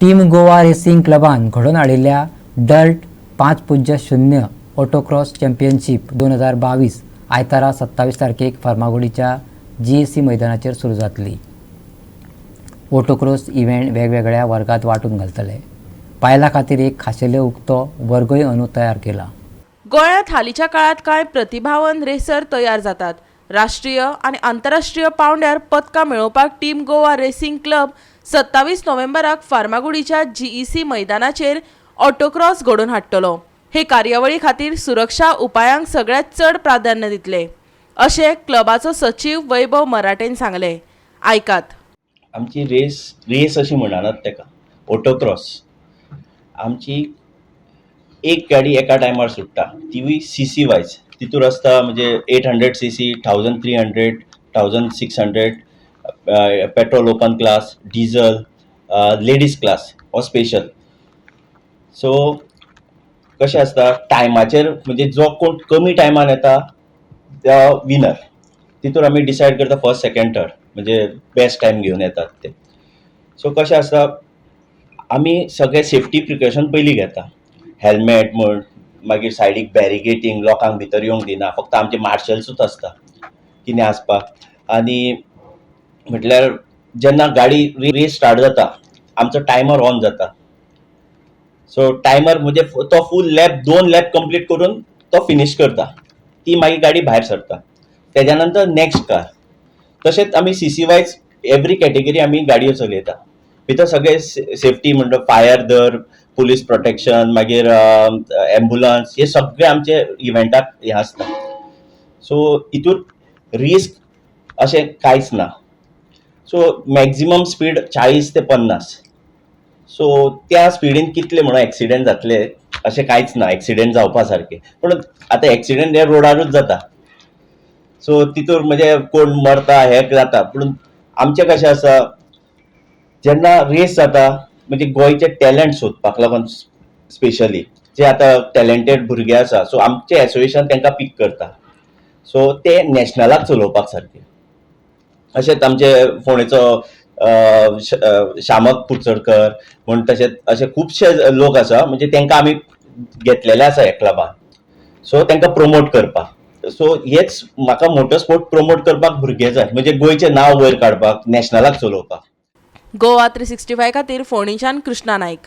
Team Goa racing क्लबान घडोवन हाडिल्ल्या dirt 5.0 autocross championship 2022 आयतारा 27 तारखेक फार्मागुडीच्या GSC मैदानाचेर सुरू जातली। ऑटोक्रॉस इव्हेंट वेगवेगळ्या वर्गात वांटून घालतले। बायलां खातीर एक खाशेलो उक्तो वर्गय अंदू तयार केला। गोंयांत हालींच्या काळात कांय प्रतिभावन रेसर तयार जातात। राष्ट्रीय आणि आंतरराष्ट्रीय पांवड्यार पदकां मेळोवपाक टीम गोवा रेसिंग क्लब 27 नोव्हेंबराक फार्मागुडीच्या GEC मैदानाचेर ऑटोक्रॉस घडोवन हाडटलो। हे कार्यावळी खातीर सुरक्षा उपायांक सगळ्यात चड प्राधान्य दितले, अशें क्लबाचो सचिव वैभव मराठेन सांगले। आयकात। आमची रेस अशी म्हणनात तेका ऑटोक्रॉस। आमची एक गाडी एका टायमार सुट्टा, ती CC वायज तितूर आसता म्हणजे 800 cc, 1300, 1600 petrol open class, diesel, ladies class हो स्पेशल। सो कशें आसता टायमाचेर म्हणजे जो कोण कमी टायमान येता तो विनर। तितूर आमी डिसायड करता फर्स्ट सेकंड थर्ड म्हणजे बेस्ट टायम घेवन येतात ते। सो कशें आसता आमी सगळे सेफ्टी प्रिकॉशन पयलीं घेता। हेल्मेट म्हण, मागीर सायडीक बॅरिगेटींग, लोकांक भितर येवंक दिना, फक्त आमचे मार्शल्सूच आसता कितें आसपाक। आनी म्हटल्यार जेन्ना गाडी रेस स्टार्ट जाता आमचो टायमर ऑन जाता। सो टायमर म्हणजे तो फूल लॅप 2 लॅप कंप्लीट करून तो फिनीश करता, ती मागीर गाडी भायर सरता। तेज्या नंतर नेक्स्ट कार। तशेंच आमी CC वायज एवरी कॅटेगरी आमी गाडयो चलयता। भितर सगळे सेफ्टी म्हणटा फायर दर, पुलीस प्रोटेक्शन, मागीर एम्बुलन्स, हे सगळे आमचे इव्हेंटाक हे आसता। सो हितूर रिस्क अशें कांयच ना। सो मॅक्झिमम स्पीड 40 ते 50। सो त्या स्पिडीन कितले म्हणून एक्सिडेंट जातले अशें कांयच ना, एक्सिडेंट जावपा सारके। पूण आतां एक्सिडेंट हे रोडारूच जाता, सो तितूर म्हणजे कोण मरता हे जाता। पूण आमचें कशें आसा जेन्ना रेस जाता म्हणजे गोंयचे टॅलंट सोदपाक लागून स्पेशली जे आतां टॅलंटेड भुरगे आसा, सो आमचें एसोसिएशन तांकां पीक करता। सो ते नॅशनलाक चलोवपाक सारके। अशेंच आमचे फोंडेचो शामक कुडचडकर म्हण, तशेंच अशे खुबशे लोक आसा म्हणजे तांकां आमी घेतलेले आसा ह्या क्लबान। सो तांकां प्रमोट करपाक। सो हेच म्हाका मोटो स्पोर्ट प्रमोट करपाक भुरगे जाय, म्हणजे गोंयचें नांव वयर काडपाक, नॅशनलाक चलोवपाक। गोवा 365 खातीर फोंडेच्यान कृष्णा नायक।